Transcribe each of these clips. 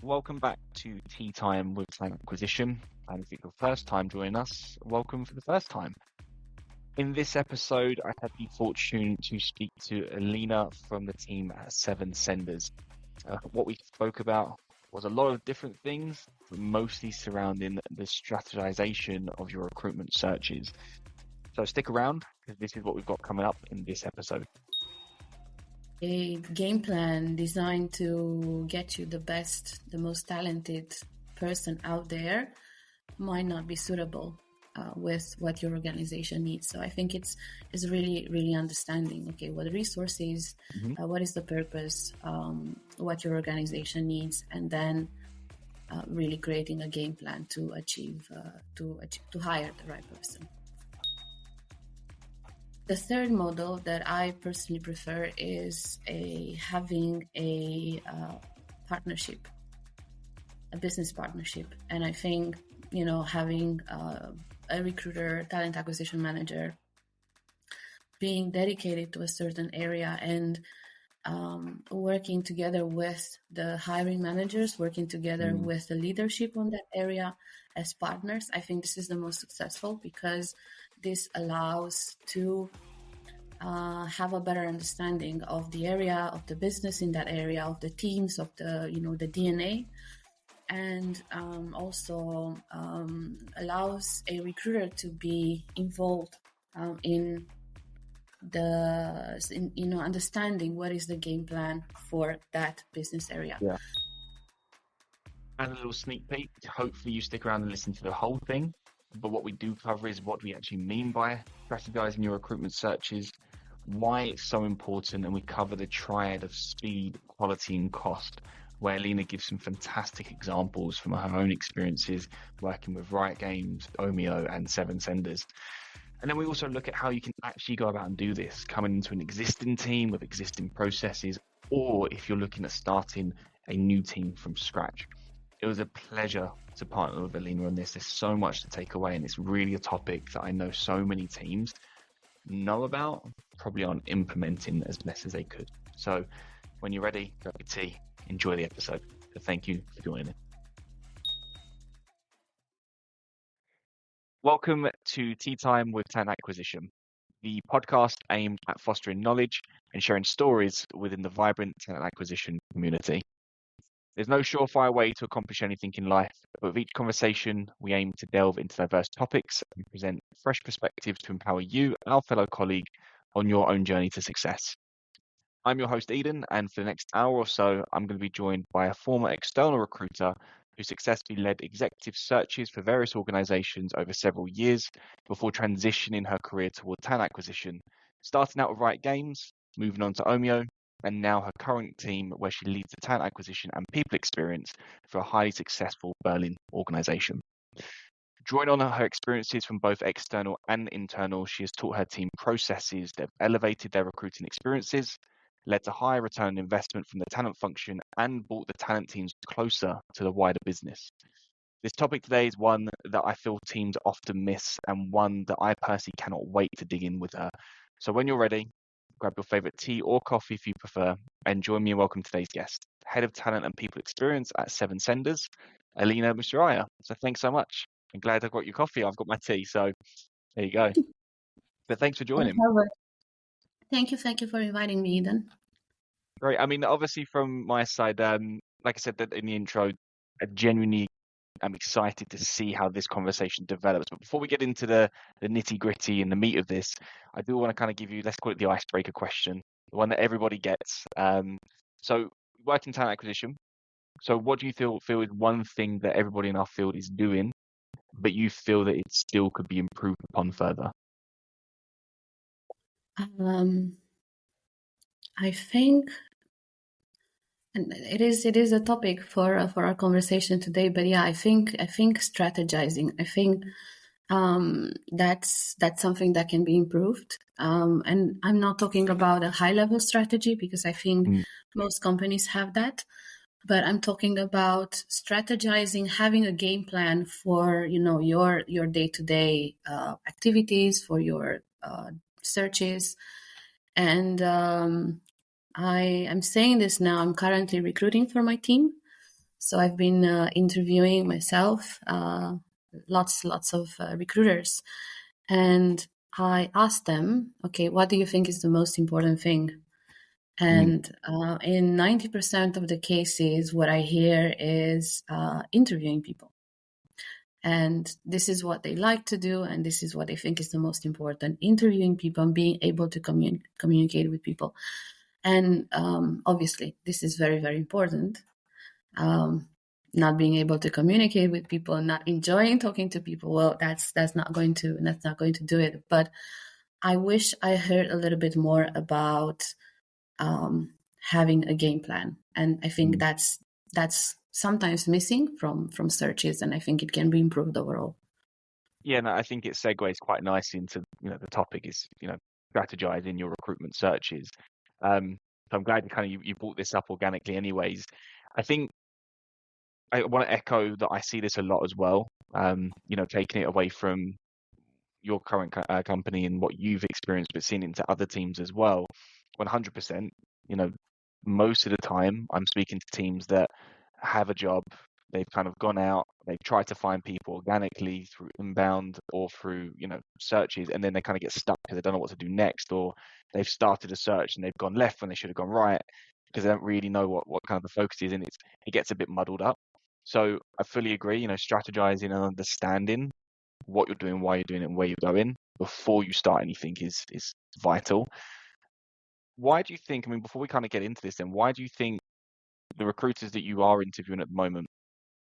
welcome back to Tea Time with Talent Acquisition. And if it's your first time joining us, welcome for the first time. In this episode, I had the fortune to speak to Alina from the team at Seven Senders. What we spoke about was a lot of different things, but mostly surrounding the strategization of your recruitment searches. So stick around, because this is what we've got coming up in this episode. A game plan designed to get you the best, the most talented person out there might not be suitable with what your organization needs. So I think it's really understanding, okay, what the resources, what is the purpose, what your organization needs, and then really creating a game plan to achieve, to hire the right person. The third model that I personally prefer is having a partnership, a business partnership. And I think, having a recruiter, talent acquisition manager, being dedicated to a certain area and working together with the hiring managers, working together with the leadership on that area as partners, I think this is the most successful, because this allows to have a better understanding of the area, of the business in that area, of the teams, of the the DNA, and also allows a recruiter to be involved in understanding what is the game plan for that business area. Yeah. And a little sneak peek. Hopefully you stick around and listen to the whole thing. But what we do cover is what we actually mean by strategizing your recruitment searches, why it's so important, and we cover the triad of speed, quality, and cost, where Alina gives some fantastic examples from her own experiences working with Riot Games, Omeo, and Seven Senders. And then we also look at how you can actually go about and do this, coming into an existing team with existing processes, or if you're looking at starting a new team from scratch. It was a pleasure to partner with Alina on this. There's so much to take away, and it's really a topic that I know so many teams know about, probably aren't implementing as best as they could. So when you're ready, grab your tea, enjoy the episode. So thank you for joining. Welcome to Tea Time with Talent Acquisition, the podcast aimed at fostering knowledge and sharing stories within the vibrant talent acquisition community. There's no surefire way to accomplish anything in life, but with each conversation, we aim to delve into diverse topics and present fresh perspectives to empower you, our fellow colleague, on your own journey to success. I'm your host, Eden, and for the next hour or so, I'm going to be joined by a former external recruiter who successfully led executive searches for various organizations over several years before transitioning her career toward talent acquisition, starting out with Riot Games, moving on to Omeo, and now her current team, where she leads the talent acquisition and people experience for a highly successful Berlin organization. Drawing on her experiences from both external and internal, she has taught her team processes that have elevated their recruiting experiences, led to higher return on investment from the talent function, and brought the talent teams closer to the wider business. This topic today is one that I feel teams often miss, and one that I personally cannot wait to dig in with her. So when you're ready, grab your favorite tea or coffee if you prefer, and join me in welcoming today's guest, Head of Talent and People Experience at Seven Senders, Alina Musuroaea. So thanks so much. I'm glad I've got your coffee. I've got my tea. So there you go. But thanks for joining. Thank you for inviting me, Eden. Great. I mean, obviously from my side, like I said in the intro, I genuinely am excited to see how this conversation develops. But before we get into the nitty gritty and the meat of this, I do want to kind of give you, let's call it the icebreaker question, the one that everybody gets. So work in talent acquisition. So what do you feel is one thing that everybody in our field is doing, but you feel that it still could be improved upon further? I think, and it is a topic for our conversation today. But yeah, I think strategizing. I think that's something that can be improved. And I'm not talking about a high level strategy, because I think most companies have that. But I'm talking about strategizing, having a game plan for your day-to-day activities, for your searches. And I'm saying this now. I'm currently recruiting for my team, So I've been interviewing myself, lots of recruiters, and I asked them, okay, what do you think is the most important thing? And in 90% of the cases, what I hear is interviewing people. And this is what they like to do, and this is what they think is the most important: interviewing people and being able to communicate with people. And obviously, this is very, very important. Not being able to communicate with people, not enjoying talking to people, well, that's not going to do it. But I wish I heard a little bit more about having a game plan, and I think that's sometimes missing from searches, and I think it can be improved overall. Yeah, no, I think it segues quite nicely into the topic is strategizing your recruitment searches. So I'm glad you brought this up organically. Anyways, I think I want to echo that I see this a lot as well. Taking it away from your current company and what you've experienced, but seeing it into other teams as well. 100%. Most of the time I'm speaking to teams that have a job. They've kind of gone out, they've tried to find people organically through inbound or through, searches, and then they kind of get stuck because they don't know what to do next, or they've started a search and they've gone left when they should have gone right because they don't really know what kind of the focus is, and it gets a bit muddled up. So I fully agree, strategizing and understanding what you're doing, why you're doing it, and where you're going before you start anything is vital. Why do you think, I mean, before we kind of get into this then, why do you think the recruiters that you are interviewing at the moment,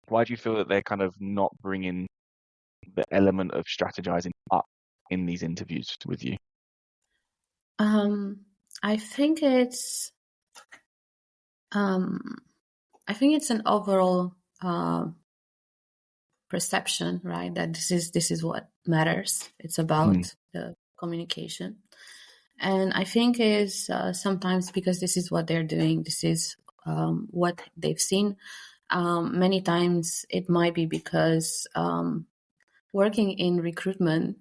why do you feel that they're kind of not bringing the element of strategizing up in these interviews with you? I think it's an overall perception, right? That this is what matters. It's about the communication, and I think is sometimes because this is what they're doing. This is what they've seen. Many times it might be because working in recruitment,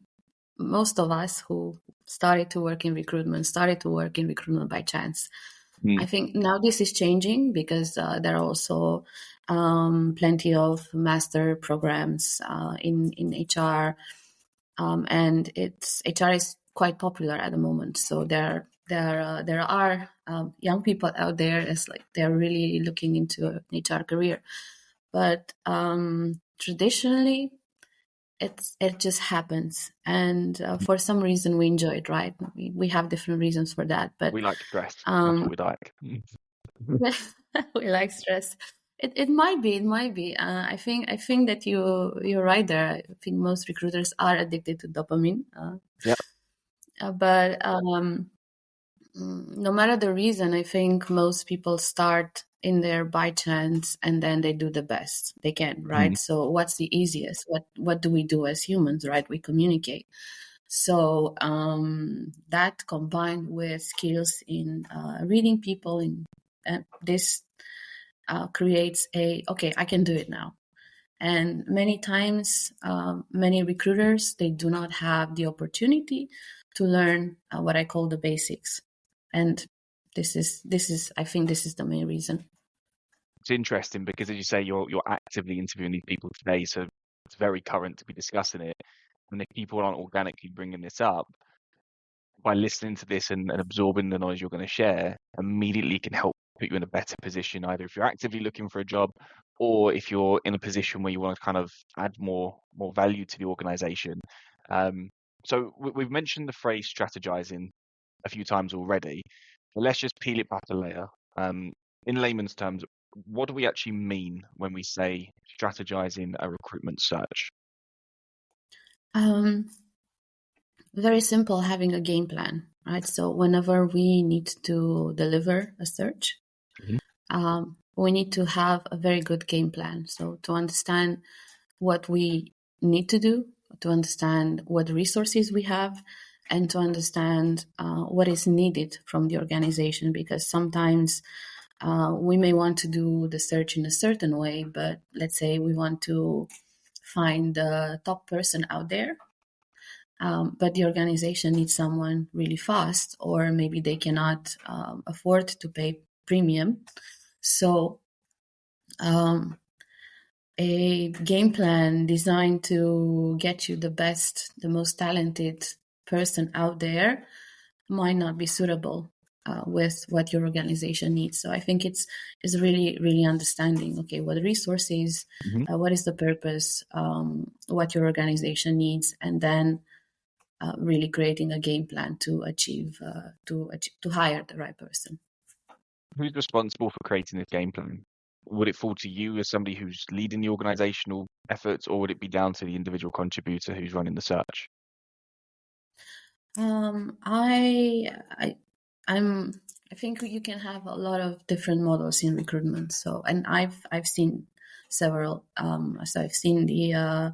most of us who started to work in recruitment by chance. I think now this is changing because there are also plenty of master programs in HR, and HR is quite popular at the moment. So there are young people out there as like they're really looking into an HR career, but traditionally it just happens, and for some reason we enjoy it, right? We have different reasons for that, but we like stress. That's what we like. we like stress. It might be. I think that you're right there. I think most recruiters are addicted to dopamine. Yeah. But no matter the reason, I think most people start in there by chance and then they do the best they can, right? So what's the easiest? What do we do as humans, right? We communicate. So that combined with skills in reading people, this creates okay, I can do it now. And many times, many recruiters, they do not have the opportunity to learn what I call the basics. And this is I think this is the main reason. It's interesting because, as you say, you're actively interviewing these people today, so it's very current to be discussing it. And if people aren't organically bringing this up, by listening to this and absorbing the knowledge you're going to share, immediately can help put you in a better position, either if you're actively looking for a job or if you're in a position where you want to kind of add more value to the organization. So we've mentioned the phrase strategizing a few times already, but let's just peel it back a layer. In layman's terms, what do we actually mean when we say strategizing a recruitment search? Very simple, having a game plan, right? So whenever we need to deliver a search, we need to have a very good game plan. So to understand what we need to do, to understand what resources we have, and to understand what is needed from the organization, because sometimes we may want to do the search in a certain way, but let's say we want to find the top person out there, but the organization needs someone really fast, or maybe they cannot afford to pay premium. So a game plan designed to get you the best, the most talented person out there might not be suitable with what your organization needs. So I think it's really, really understanding, okay, what the resources, what is the purpose, what your organization needs, and then really creating a game plan to achieve, to hire the right person. Who's responsible for creating this game plan? Would it fall to you as somebody who's leading the organizational efforts, or would it be down to the individual contributor who's running the search? I think you can have a lot of different models in recruitment. So, and I've seen several. So I've seen the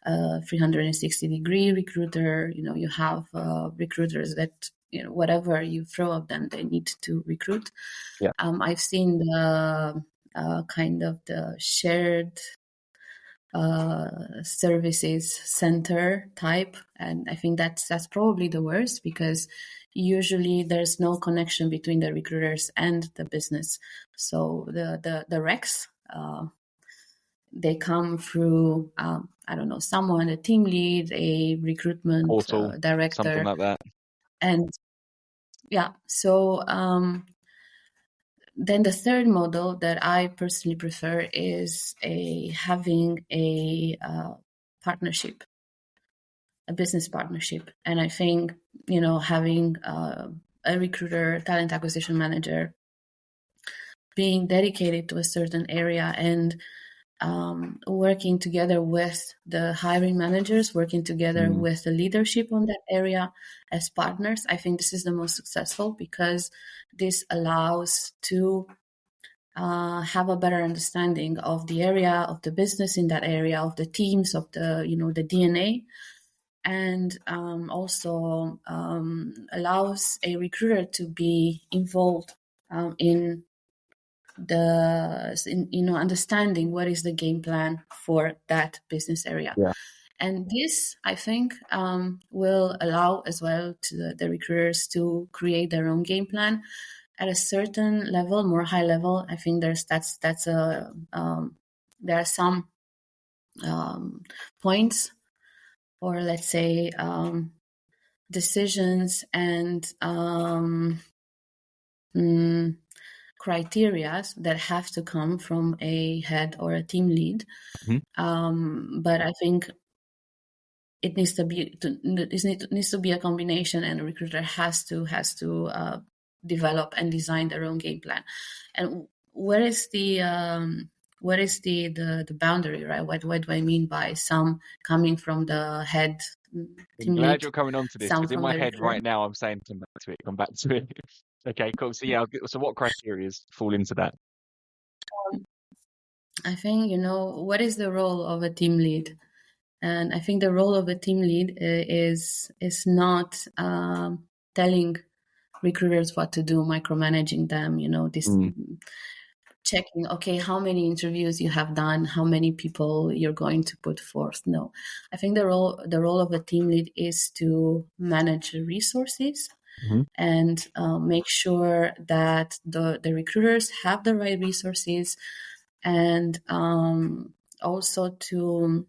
360-degree recruiter. You have recruiters that whatever you throw at them, they need to recruit. Yeah. I've seen the kind of the shared services center type, and I think that's probably the worst, because usually there's no connection between the recruiters and the business. So the recs, they come through I don't know, someone, a team lead, a recruitment Portal, director, something like that. And yeah, so then the third model that I personally prefer is having a partnership, a business partnership. And I think, having a recruiter, talent acquisition manager, being dedicated to a certain area and working together with the hiring managers, working together with the leadership on that area as partners, I think this is the most successful, because this allows to have a better understanding of the area, of the business in that area, of the teams, of the the DNA, and also allows a recruiter to be involved in understanding what is the game plan for that business area. Yeah. And this, I think, will allow as well to the recruiters to create their own game plan at a certain level, more high level. I think there are some points, or let's say decisions and criteria that have to come from a head or a team lead. But I think it needs to be a combination, and a recruiter has to develop and design their own game plan. And where is the boundary, right? What do I mean by some coming from the head team I'm glad lead, you're coming on to this, because in my head right now I'm saying come back to it. Okay, cool. So yeah, so what criteria fall into that? I think, what is the role of a team lead? And I think the role of a team lead is not telling recruiters what to do, micromanaging them, checking, okay, how many interviews you have done, how many people you're going to put forth. No, I think the role of a team lead is to manage resources and make sure that the recruiters have the right resources, and also to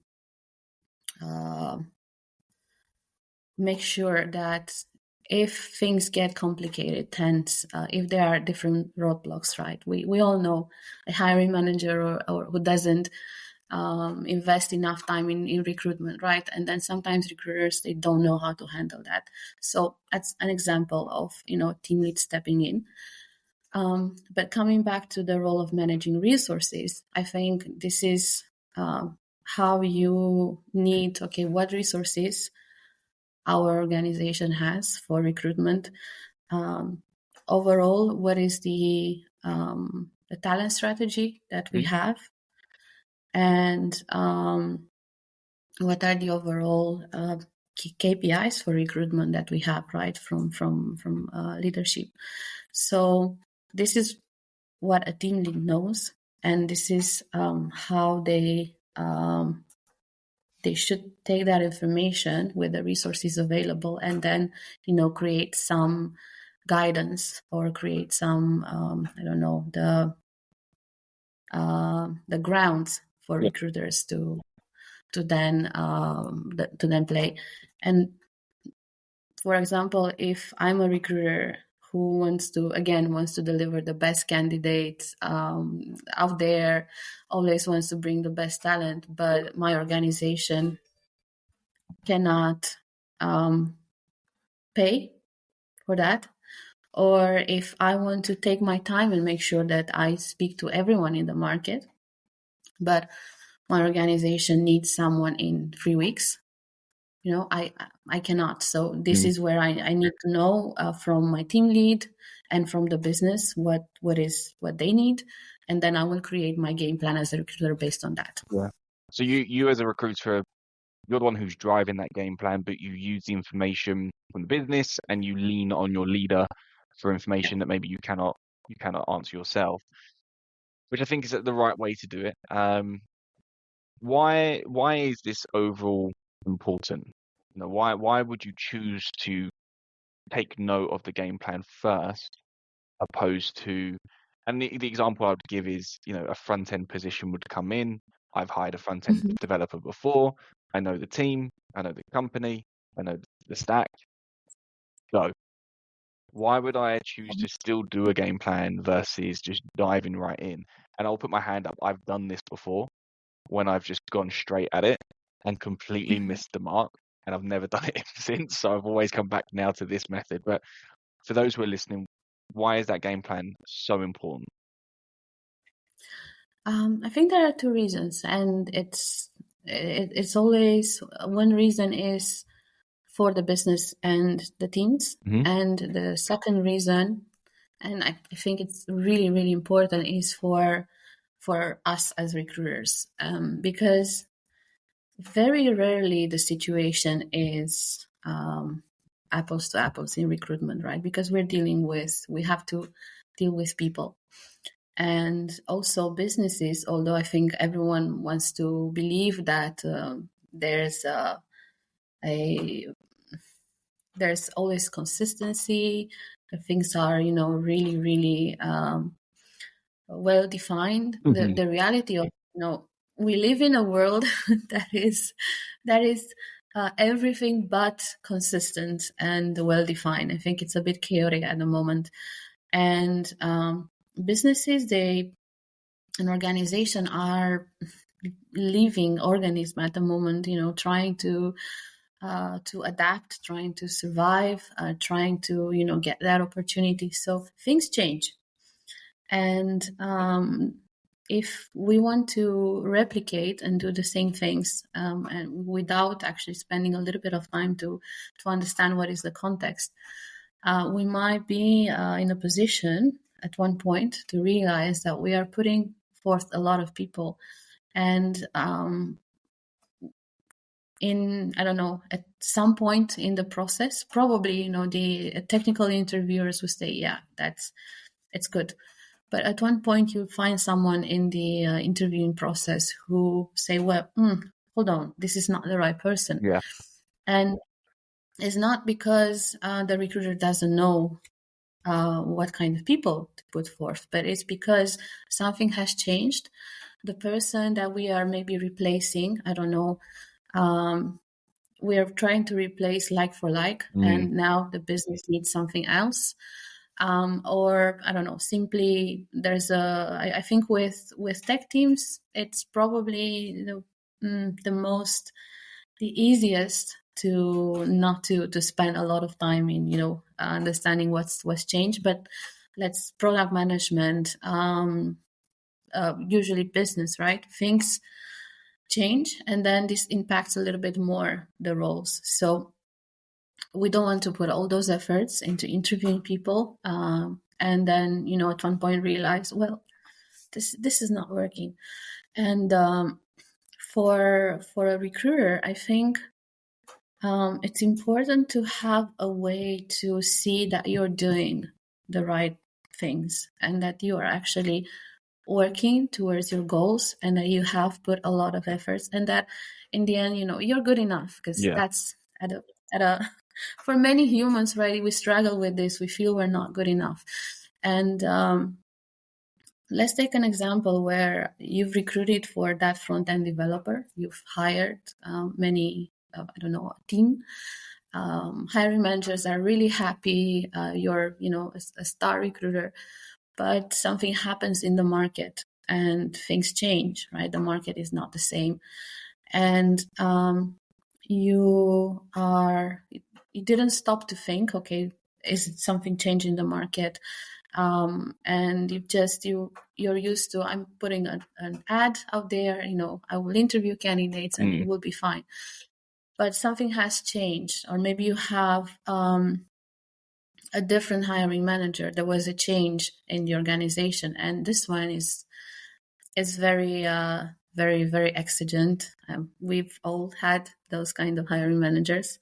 make sure that if things get complicated, tense, if there are different roadblocks, right? We all know a hiring manager or who doesn't invest enough time in recruitment, right? And then sometimes recruiters, they don't know how to handle that. So that's an example of, team lead stepping in. But coming back to the role of managing resources, I think this is how you need, okay, what resources our organization has for recruitment. Overall, what is the talent strategy that we have, and what are the overall KPIs for recruitment that we have, right, from leadership. So this is what a team lead knows, and this is how they should take that information with the resources available, and then create some guidance, or create some the grounds for Yeah. recruiters to then play. And for example, if I'm a recruiter who wants to deliver the best candidates out there, always wants to bring the best talent, but my organization cannot pay for that, or if I want to take my time and make sure that I speak to everyone in the market, but my organization needs someone in 3 weeks, I cannot. So this is where I need to know from my team lead and from the business what they need, and then I will create my game plan as a recruiter based on that. Yeah. So you as a recruiter, you're the one who's driving that game plan, but you use the information from the business and you lean on your leader for information that maybe you cannot answer yourself, which I think is the right way to do it. Why is this overall important? Why would you choose to take note of the game plan first, opposed to, and the example I would give is, a front end position would come in. I've hired a front end developer before. I know the team, I know the company, I know the stack. So why would I choose to still do a game plan versus just diving right in? And I'll put my hand up. I've done this before when I've just gone straight at it and completely missed the mark. And I've never done it since. So I've always come back now to this method. But for those who are listening, why is that game plan so important? I think there are two reasons, and it's always one reason is for the business and the teams, and the second reason, and I think it's really really important, is for us as recruiters, because very rarely the situation is apples to apples in recruitment, right? Because we have to deal with people. And also businesses, although I think everyone wants to believe that there's always consistency, things are really really well defined. The reality of we live in a world that is everything but consistent and well defined. I think it's a bit chaotic at the moment, and businesses, an organization are living organism at the moment, trying to adapt, trying to survive, trying to get that opportunity. So things change, and if we want to replicate and do the same things, and without actually spending a little bit of time to understand what is the context, we might be in a position at one point to realize that we are putting forth a lot of people, and I don't know, at some point in the process, probably the technical interviewers will say, yeah, it's good. But at one point you'll find someone in the interviewing process who say, well, hold on, this is not the right person. Yeah. And it's not because the recruiter doesn't know what kind of people to put forth, but it's because something has changed. The person that we are maybe replacing, I don't know, we are trying to replace like for like, and now the business needs something else. Or I don't know, simply there's I think with tech teams, it's probably the easiest to not to spend a lot of time in understanding what's changed. But let's product management, usually business, right? Things change, and then this impacts a little bit more the roles. So we don't want to put all those efforts into interviewing people, and then at one point realize, well, this is not working. And for a recruiter, I think it's important to have a way to see that you're doing the right things and that you are actually working towards your goals, and that you have put a lot of efforts, and that in the end, you're good enough. Because that's at a for many humans, right, we struggle with this. We feel we're not good enough, and let's take an example where you've recruited for that front-end developer. You've hired many, I don't know, a team. Hiring managers are really happy. You're, a star recruiter, but something happens in the market and things change, right? The market is not the same. And you didn't stop to think, okay, is it something changing in the market? And you're used to, I'm putting an ad out there, I will interview candidates and it will be fine. But something has changed, or maybe you have a different hiring manager. There was a change in the organization, and this one is very, very, very exigent. We've all had those kind of hiring managers,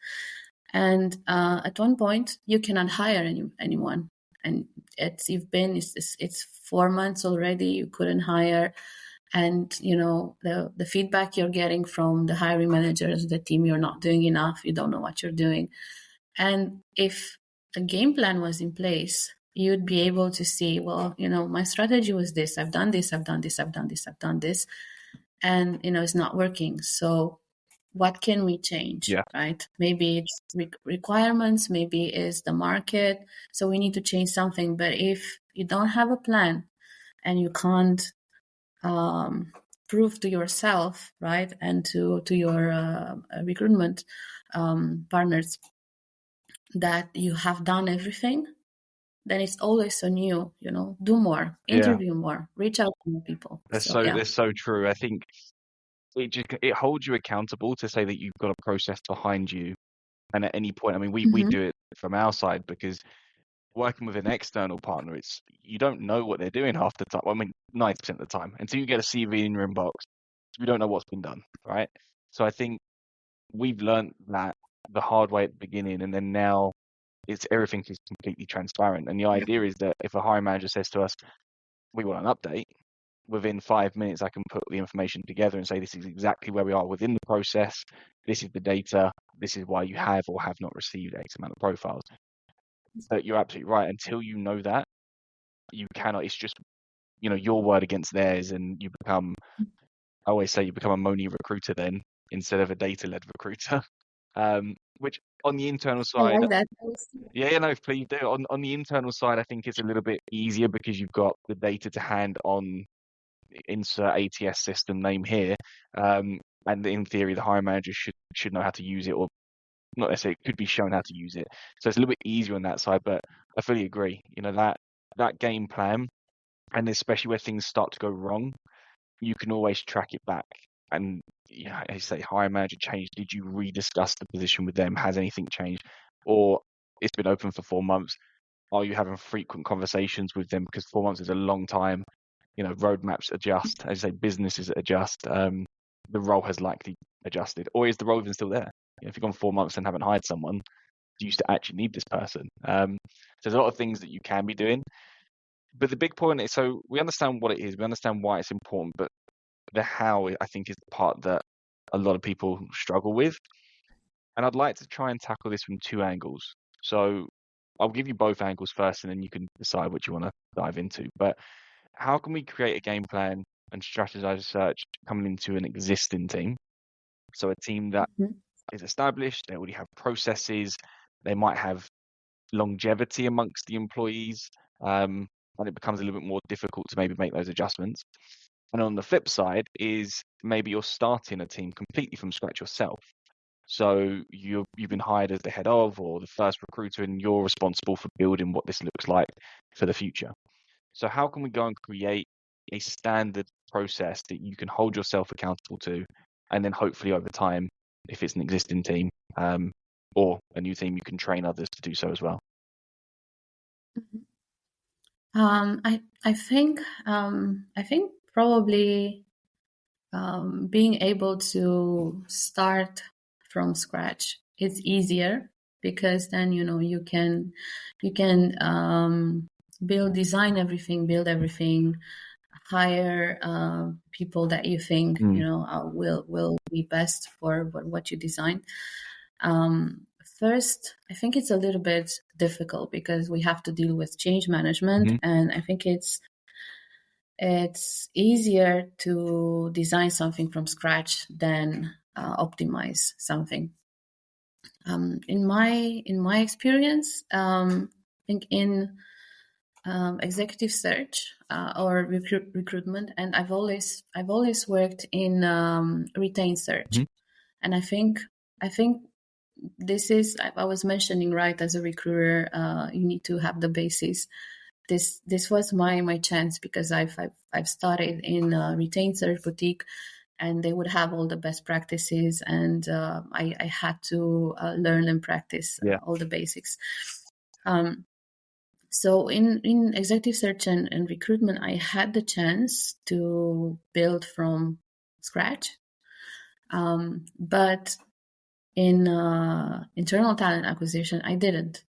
and at one point you cannot hire anyone, and it's 4 months already. You couldn't hire, and the feedback you're getting from the hiring managers, the team, you're not doing enough. You don't know what you're doing, and if a game plan was in place, you'd be able to see, well, my strategy was this. I've done this. I've done this. I've done this. I've done this, and it's not working. So what can we change? Yeah. Right? Maybe it's requirements, maybe it's the market. So we need to change something. But if you don't have a plan and you can't prove to yourself, right, and to your recruitment partners that you have done everything, then it's always on you. Do more, interview more, reach out to more people. That's so true. I think it holds you accountable to say that you've got a process behind you, and at any point, I mean, we do it from our side, because working with an external partner, you don't know what they're doing half the time. Well, I mean, 90% of the time, until you get a CV in your inbox, you don't know what's been done, right? So I think we've learned that the hard way at the beginning, and then now everything is completely transparent. And the idea is that if a hiring manager says to us, we want an update, within 5 minutes, I can put the information together and say, this is exactly where we are within the process. This is the data. This is why you have or have not received X amount of profiles. But you're absolutely right. Until you know that, you cannot, it's just, your word against theirs. And I always say, you become a moany recruiter then, instead of a data-led recruiter. Which on the internal side, I like that. yeah, no, please do. On the internal side, I think it's a little bit easier because you've got the data to hand on insert ATS system name here. And in theory, the hiring manager should know how to use it, or not necessarily, could be shown how to use it. So it's a little bit easier on that side, but I fully agree. That game plan, and especially where things start to go wrong, you can always track it back. And as you say, hiring manager changed. Did you rediscuss the position with them? Has anything changed? Or it's been open for 4 months. Are you having frequent conversations with them? Because 4 months is a long time. Roadmaps adjust, as you say, businesses adjust. The role has likely adjusted, or is the role even still there? If you've gone 4 months and haven't hired someone, do you still actually need this person? So there's a lot of things that you can be doing. But the big point is, so we understand what it is, we understand why it's important, but the how, I think, is the part that a lot of people struggle with. And I'd like to try and tackle this from 2 angles. So I'll give you both angles first, and then you can decide what you want to dive into. But how can we create a game plan and strategize a search coming into an existing team? So a team that is established, they already have processes, they might have longevity amongst the employees, and it becomes a little bit more difficult to maybe make those adjustments. And on the flip side is maybe you're starting a team completely from scratch yourself. So you've been hired as the head of, or the first recruiter, and you're responsible for building what this looks like for the future. So how can we go and create a standard process that you can hold yourself accountable to, and then hopefully over time, if it's an existing team or a new team, you can train others to do so as well? I think probably being able to start from scratch is easier, because then you can build everything, hire people that you think will be best for what you design. First, I think it's a little bit difficult because we have to deal with change management, and I think it's it's easier to design something from scratch than optimize something. In my experience, I think in executive search or recruitment, and I've always worked in retained search, Mhm. and I think this is, I was mentioning, right, as a recruiter, you need to have the basis. This was my chance, because I've started in a retained search boutique, and they would have all the best practices, and I had to learn and practice Yeah. all the basics. So in executive search and recruitment, I had the chance to build from scratch. But in internal talent acquisition, I didn't.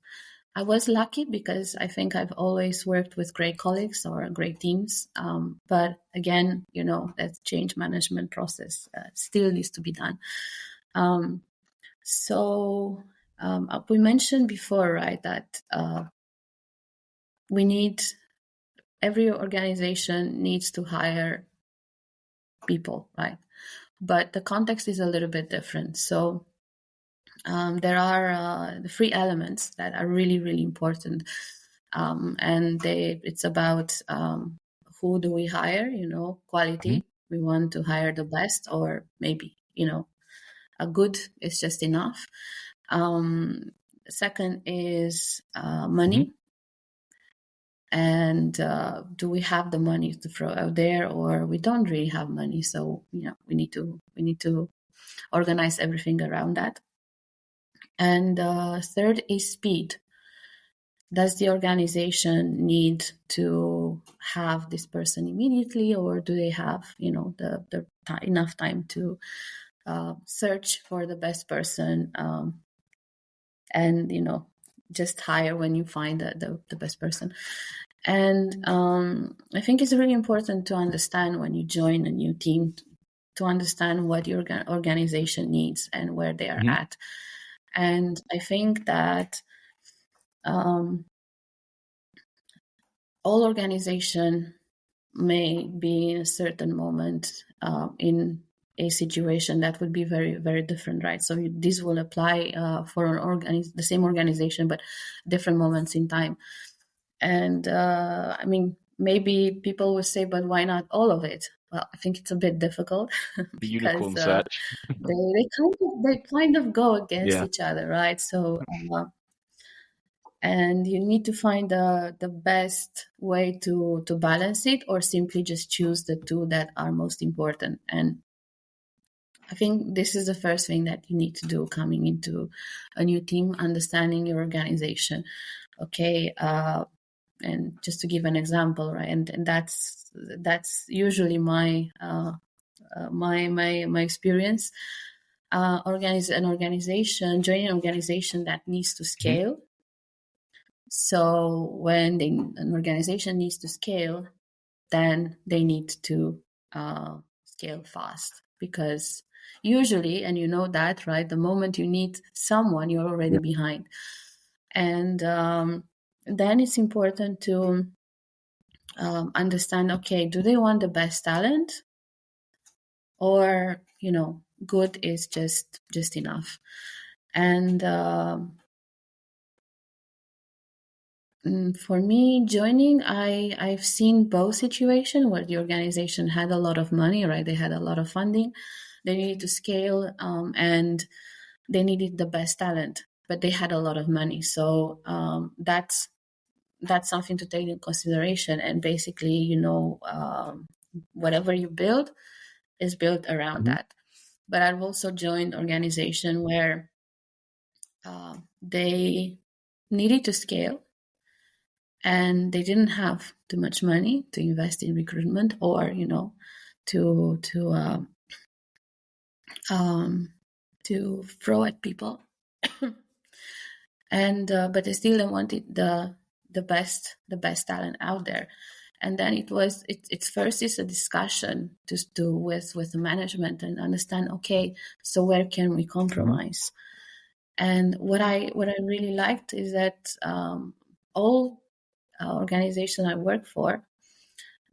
I was lucky because I think I've always worked with great colleagues or great teams. But again, that change management process still needs to be done. So we mentioned before, right, that every organization needs to hire people, right? But the context is a little bit different. So there are the three elements that are really, really important. And it's about who do we hire, quality. Mhm. We want to hire the best, or maybe, a good is just enough. Second is money. Mhm. And do we have the money to throw out there, or we don't really have money? So, we need to organize everything around that. And third is speed. Does the organization need to have this person immediately, or do they have, enough time to search for the best person, and just hire when you find the best person? And I think it's really important to understand when you join a new team, to understand what your organization needs and where they are Mhm. at. And I think that all organization may be in a certain moment in a situation that would be very, very different, right? So this will apply for the same organization, but different moments in time. And I mean, maybe people will say, but why not all of it? Well, I think it's a bit difficult The because unicorn search. they kind of go against Yeah. each other, right? So and you need to find the best way to balance it, or simply just choose the two that are most important. And I think this is the first thing that you need to do coming into a new team, understanding your organization. Okay, and just to give an example, right? And that's usually my experience. Joining an organization that needs to Mhm. scale. So when an organization needs to scale, then they need to scale fast, because usually, and you know that, right, the moment you need someone, you're already Yeah. behind. And then it's important to understand, okay, do they want the best talent, or good is just enough? And for me, joining, I've seen both situations where the organization had a lot of money, right? They had a lot of funding, they needed to scale, and they needed the best talent, but they had a lot of money. So that's something to take in consideration. And basically, whatever you build is built around Mhm. that. But I've also joined organization where they needed to scale, and they didn't have too much money to invest in recruitment, or to to throw at people. And but they still wanted the best talent out there. And then it's first is a discussion to do with the management and understand, okay, so where can we Mhm. compromise? And what I really liked is that all organization I work for,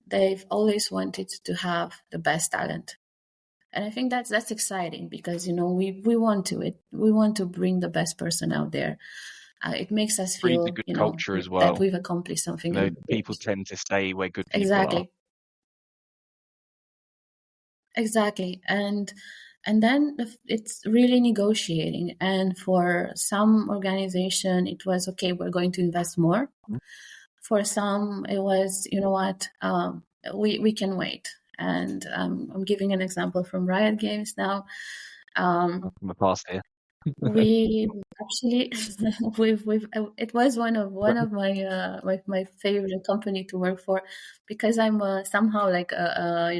they've always wanted to have the best talent. And I think that's exciting because, we want to bring the best person out there. It makes us Breeds a feel, good culture as that well. we've accomplished something. People tend to stay where good people are. Exactly. And then it's really negotiating. And for some organization, it was, okay, we're going to invest more. Mm-hmm. For some, it was, you know what, we can wait. And I'm giving an example from Riot Games now. From the past here. We actually we've it was one of my my favorite company to work for, because I'm somehow like a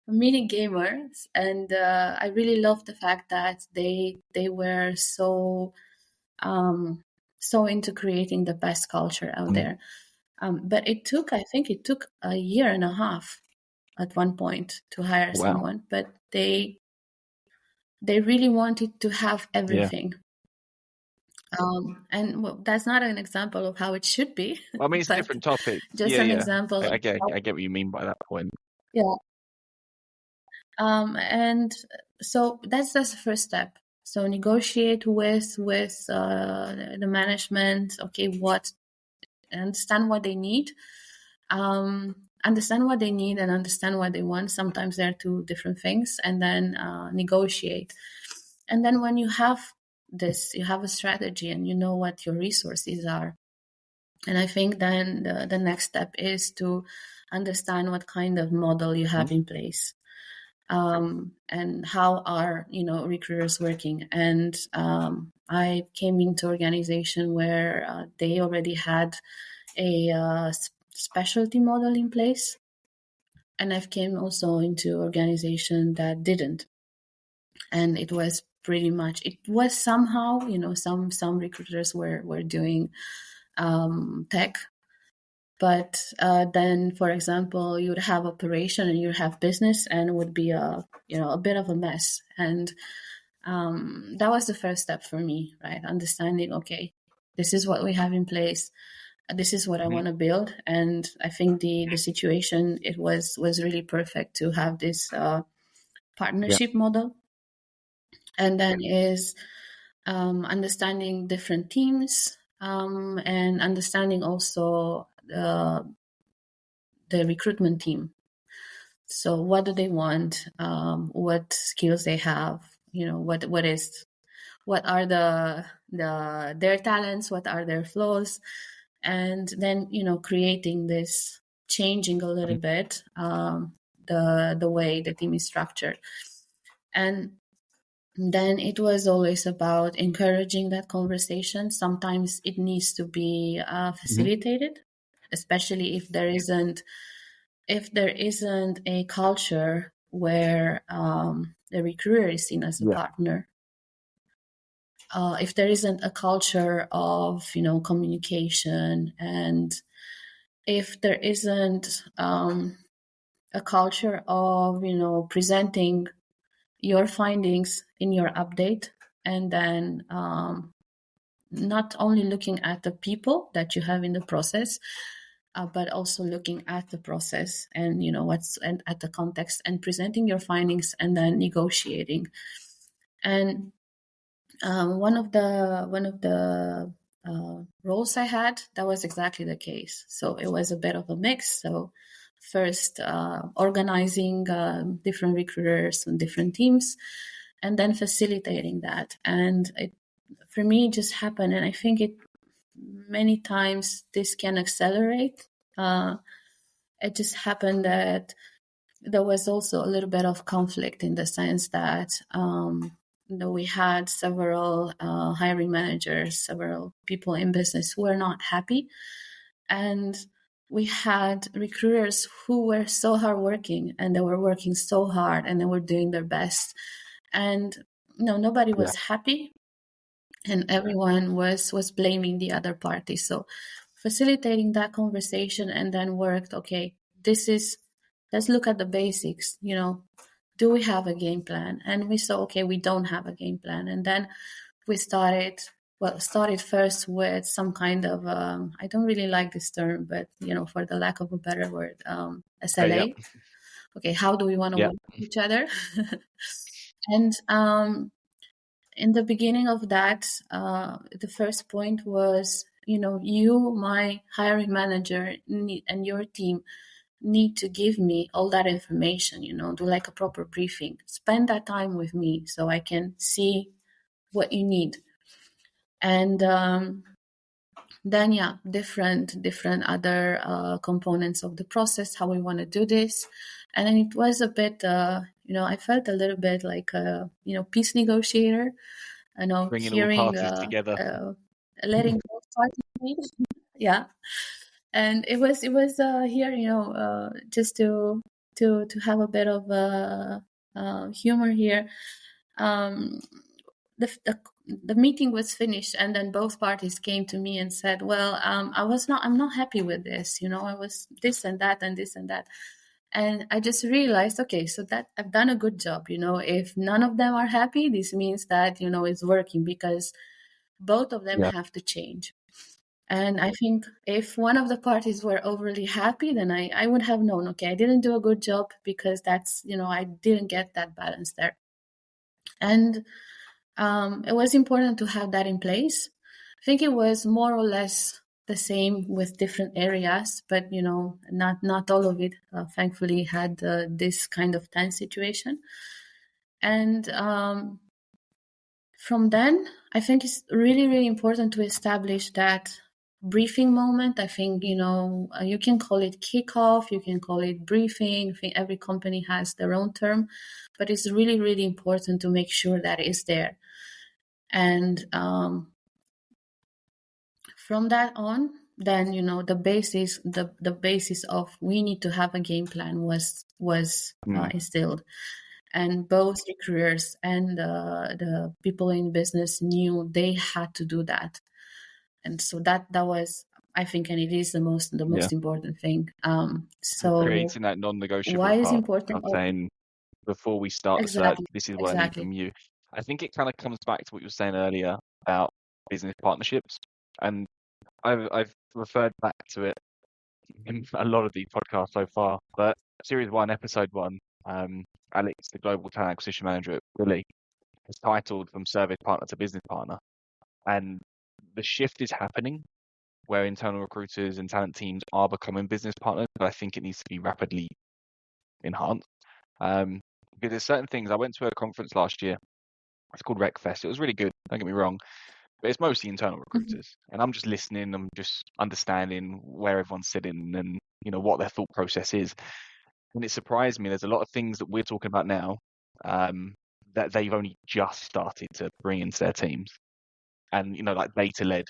mini gamer, and I really love the fact that they were so into creating the best culture out there. But I think it took a year and a half at one point to hire someone, but they really wanted to have everything. And that's not an example of how it should be. Well, I mean, it's a different topic. Just an example. I get what you mean by that point. Yeah. And so that's the first step. So negotiate with the management. Okay, understand what they need. Understand what they need and understand what they want. Sometimes they're two different things, and then negotiate. And then when you have this, you have a strategy and you know what your resources are. And I think then the next step is to understand what kind of model you have in place, and how are recruiters working. And I came into organization where they already had a specialty model in place, and I've came also into organization that didn't, and it was pretty much, it was somehow, some recruiters were doing tech, but then, for example, you would have operation and you would have business, and it would be a bit of a mess. And that was the first step for me, right? Understanding, okay, this is what we have in place. This is what I want to build. And I think the situation, it was really perfect to have this partnership model. And then is understanding different teams, and understanding also the recruitment team. So what do they want? What skills they have? What are their talents? What are their flaws? And then creating this, changing a little bit the way the team is structured. And then it was always about encouraging that conversation. Sometimes it needs to be facilitated, especially if there isn't a culture where the recruiter is seen as a partner. If there isn't a culture of communication, and if there isn't a culture of presenting your findings in your update, and then not only looking at the people that you have in the process, but also looking at the process and what's at the context, and presenting your findings, and then negotiating. And one of the roles I had, that was exactly the case. So it was a bit of a mix. So first organizing different recruiters and different teams, and then facilitating that. And it, for me, just happened, and I think it many times this can accelerate. It just happened that there was also a little bit of conflict, in the sense that we had several hiring managers, several people in business who were not happy, and we had recruiters who were so hardworking, and they were working so hard, and they were doing their best, and nobody was happy, and everyone was blaming the other party. So facilitating that conversation, and then worked, okay, let's look at the basics. Do we have a game plan? And we saw, okay, we don't have a game plan. And then we started, started first with some kind of, I don't really like this term, but, for the lack of a better word, SLA. Yeah. Okay, how do we want to Yeah. work with each other? And in the beginning of that, the first point was, you, my hiring manager, and your team need to give me all that information, do like a proper briefing, spend that time with me so I can see what you need. And then, different other components of the process, how we want to do this. And then it was a bit, I felt a little bit like a, peace negotiator, Bringing all hearing, parties together. letting both parties meet. Yeah. And it was here, just to have a bit of humor here. The meeting was finished, and then both parties came to me and said, well, I'm not happy with this, I was this and that and this and that. And I just realized, okay, so that I've done a good job. If none of them are happy, this means that, it's working, because both of them have to change. And I think if one of the parties were overly happy, then I would have known, okay, I didn't do a good job, because that's, I didn't get that balance there. And it was important to have that in place. I think it was more or less the same with different areas, but not all of it thankfully had this kind of tense situation. And from then, I think it's really, really important to establish that briefing moment. I think, you can call it kickoff, you can call it briefing. I think every company has their own term, but it's really, really important to make sure that it's there. And from that on, then, the basis of we need to have a game plan was instilled. And both recruiters and the people in business knew they had to do that. And so that was, I think, and it is the most important thing. So creating that non-negotiable why is part important? of saying, before we start the search, this is what I need from you. I think it kind of comes back to what you were saying earlier about business partnerships. And I've referred back to it in a lot of the podcasts so far. But Series 1, Episode 1, Alex, the Global Talent Acquisition Manager at Willy, is titled From Service Partner to Business Partner. And the shift is happening where internal recruiters and talent teams are becoming business partners, but I think it needs to be rapidly enhanced. Because there's certain things. I went to a conference last year. It's called RecFest. It was really good. Don't get me wrong, but it's mostly internal recruiters, and I'm just listening. I'm just understanding where everyone's sitting and what their thought process is. And it surprised me. There's a lot of things that we're talking about now that they've only just started to bring into their teams, and like data-led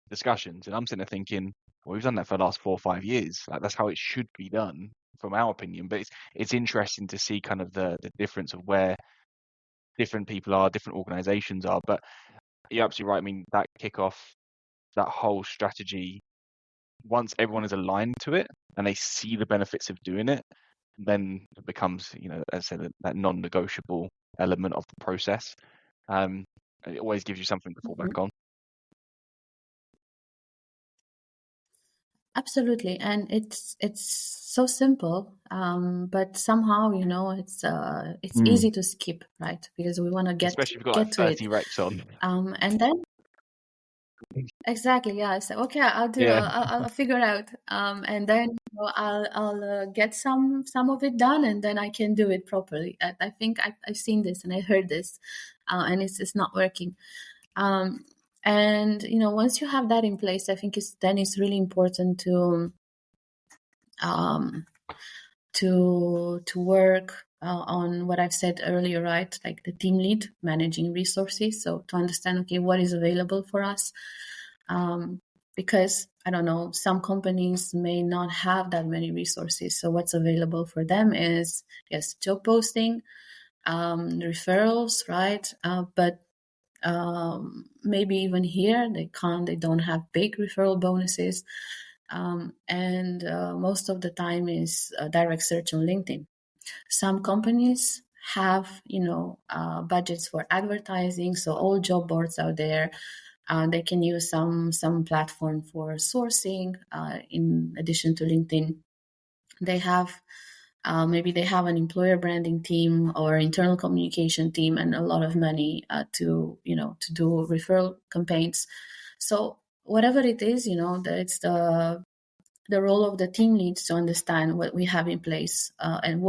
discussions. And I'm sitting there thinking, well, we've done that for the last 4 or 5 years. Like, that's how it should be done, from our opinion. But it's interesting to see kind of the difference of where different people are, different organizations are. But you're absolutely right. I mean, that kickoff, that whole strategy, once everyone is aligned to it and they see the benefits of doing it, then it becomes, as I said, that non-negotiable element of the process. It always gives you something to fall back on. Absolutely, and it's so simple, but somehow it's easy to skip, right? Because we want to get especially if you've got like 30 to it. recs on. And then exactly, yeah. So okay, I'll do. Yeah. I'll figure out. And then I'll get some of it done, and then I can do it properly. I think I've seen this and I heard this, and it's not working. And once you have that in place, I think it's really important to work on what I've said earlier, right? Like the team lead managing resources. So to understand, okay, what is available for us? Because I don't know, some companies may not have that many resources. So what's available for them is, yes, job posting, referrals, right? But maybe even here they don't have big referral bonuses, and most of the time is direct search on LinkedIn. Some companies have, budgets for advertising. So all job boards are there. They can use some platform for sourcing in addition to LinkedIn. They have maybe they have an employer branding team or internal communication team and a lot of money to do referral campaigns. So whatever it is, it's the role of the team leads to understand what we have in place and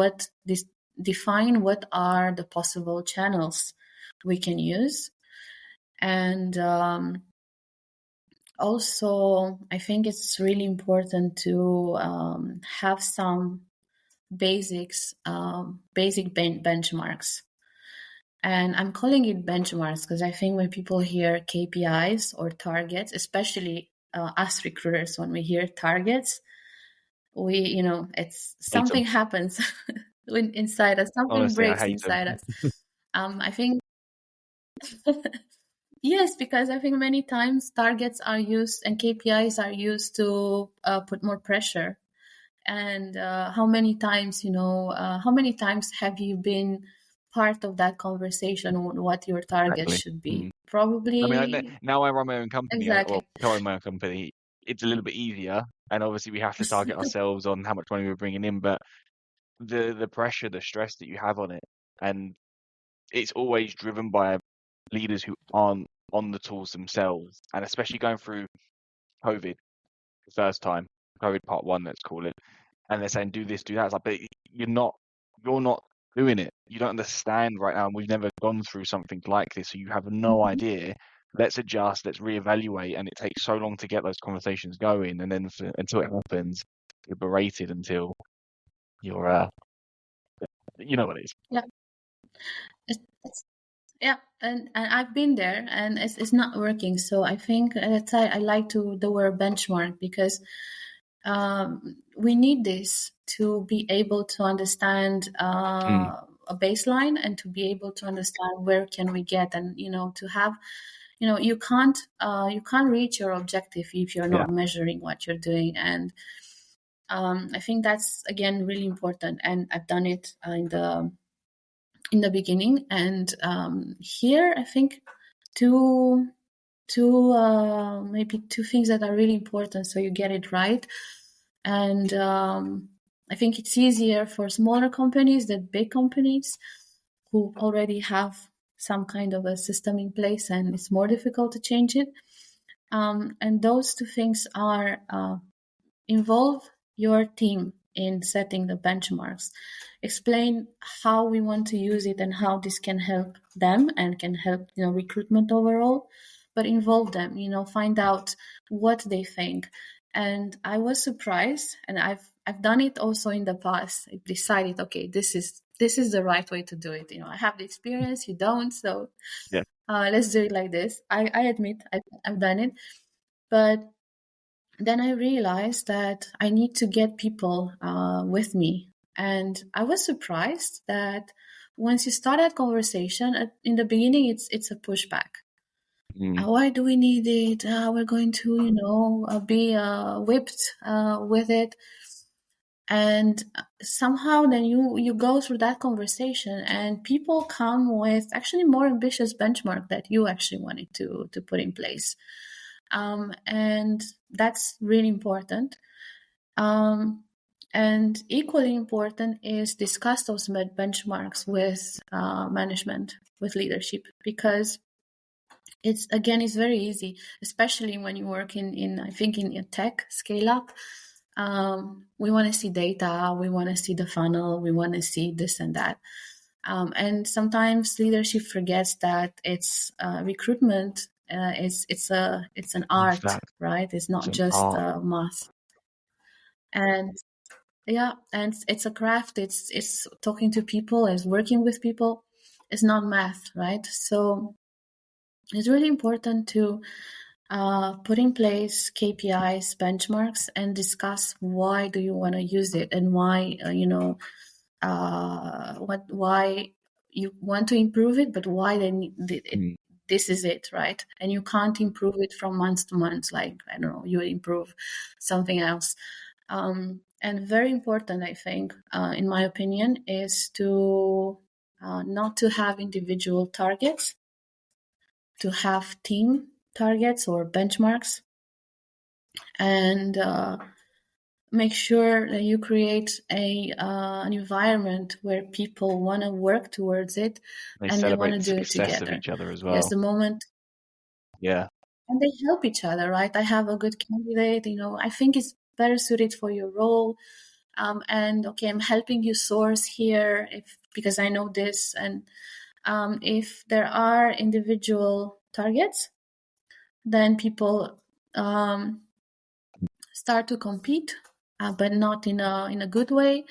define what are the possible channels we can use. And also, I think it's really important to have some basic benchmarks. And I'm calling it benchmarks because I think when people hear KPIs or targets, especially us recruiters, when we hear targets, it's something happens inside us, something Honestly, I breaks hate inside them. us. I think yes, because I think many times targets are used and KPIs are used to put more pressure. And how many times have you been part of that conversation on what your target Exactly. should be? I mean, Probably. now I run my own company, or Exactly. co-own my own company, it's a little bit easier. And obviously, we have to target ourselves on how much money we're bringing in. But the pressure, the stress that you have on it, and it's always driven by leaders who aren't on the tools themselves, and especially going through COVID the first time, COVID part one, let's call it, and they're saying do this, do that. It's like, but you're not doing it. You don't understand right now, and we've never gone through something like this, so you have no Mhm. idea. Let's adjust, let's reevaluate, and it takes so long to get those conversations going, and then until it happens, you're berated until you're you know what it is. Yeah. It's, yeah, and I've been there, and it's not working. So I think that's why I like the word benchmark, because we need this to be able to understand Mm, a baseline and to be able to understand where can we get, and to have, you can't reach your objective if you're yeah. not measuring what you're doing. And I think that's again really important, and I've done it in the beginning. And here I think two maybe two things that are really important so you get it right. And I think it's easier for smaller companies than big companies who already have some kind of a system in place, and it's more difficult to change it. And those two things are involve your team in setting the benchmarks. Explain how we want to use it and how this can help them and can help recruitment overall. But involve them. Find out what they think. And I was surprised, and I've done it also in the past. I decided, okay, this is the right way to do it. I have the experience, you don't, so Yeah. let's do it like this. I admit I've done it, but then I realized that I need to get people with me. And I was surprised that once you start that conversation, in the beginning, it's a pushback. Mm, Why do we need it? We're going to, be whipped with it. And somehow then you go through that conversation, and people come with actually more ambitious benchmark that you actually wanted to put in place. And that's really important. And equally important is discuss those benchmarks with management, with leadership, because it's very easy, especially when you work in I think in a tech scale up. We want to see data, we want to see the funnel, we want to see this and that. And sometimes leadership forgets that it's recruitment. It's an it's art, that. right? It's It's not an just art. math. And yeah, and it's a craft. It's talking to people, it's working with people. It's not math, right? So it's really important to put in place KPIs, benchmarks, and discuss why do you want to use it, and why why you want to improve it, but why Mm, this is it, right? And you can't improve it from month to month. Like, I don't know, you improve something else. And very important, I think, in my opinion, is to not to have individual targets, to have team targets or benchmarks, and make sure that you create an environment where people want to work towards it and they want celebrate to the do it success of together. each other as Because well. the moment, Yeah. and they help each other, right? I have a good candidate, I think it's better suited for your role. And okay, I'm helping you source here because I know this. And if there are individual targets, then people start to compete, but not in a good way,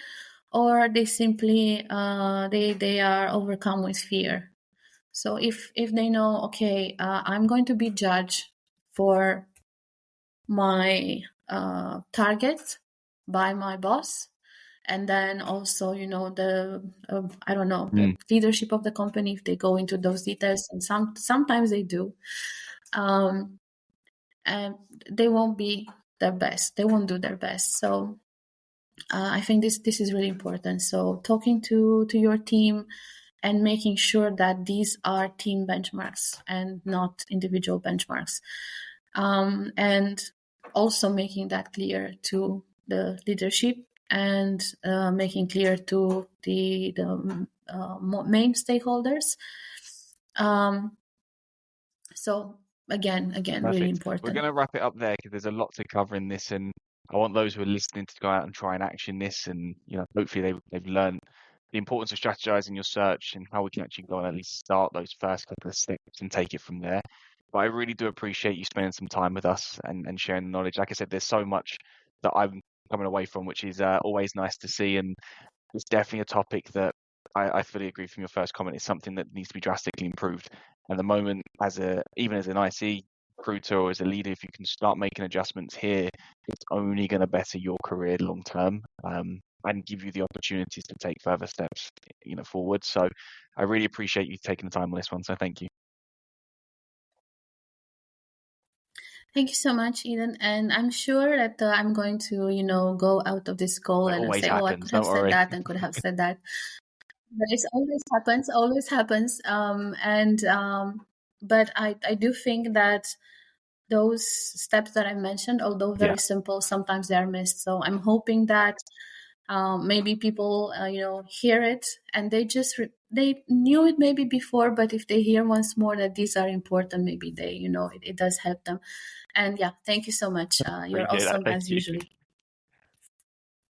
or they simply they are overcome with fear. So if they know, okay, I'm going to be judged for my targets by my boss, and then also the I don't know, the leadership of the company, if they go into those details, and sometimes they do, and they won't be their best. They won't do their best. So I think this is really important. So talking to your team and making sure that these are team benchmarks and not individual benchmarks, and also making that clear to the leadership, and making clear to the main stakeholders. So again, Perfect. really We're important. going to wrap it up there because there's a lot to cover in this, and I want those who are listening to go out and try and action this, and hopefully they've learned the importance of strategizing your search and how we can actually go and at least start those first couple of steps and take it from there. But I really do appreciate you spending some time with us and sharing the knowledge. Like I said, there's so much that I'm coming away from, which is always nice to see, and it's definitely a topic that I fully agree from your first comment. It's something that needs to be drastically improved. And the moment, even as an IC recruiter or as a leader, if you can start making adjustments here, it's only going to better your career long term, and give you the opportunities to take further steps, forward. So I really appreciate you taking the time on this one. So thank you. Thank you so much, Eden. And I'm sure that I'm going to, go out of this call and say, I could have said that and could have said that. But it always happens. But I do think that those steps that I mentioned, although very simple, sometimes they are missed. So I'm hoping that maybe people, hear it, and they just they knew it maybe before, but if they hear once more that these are important, maybe they, it does help them. And yeah, thank you so much. You're awesome as usual.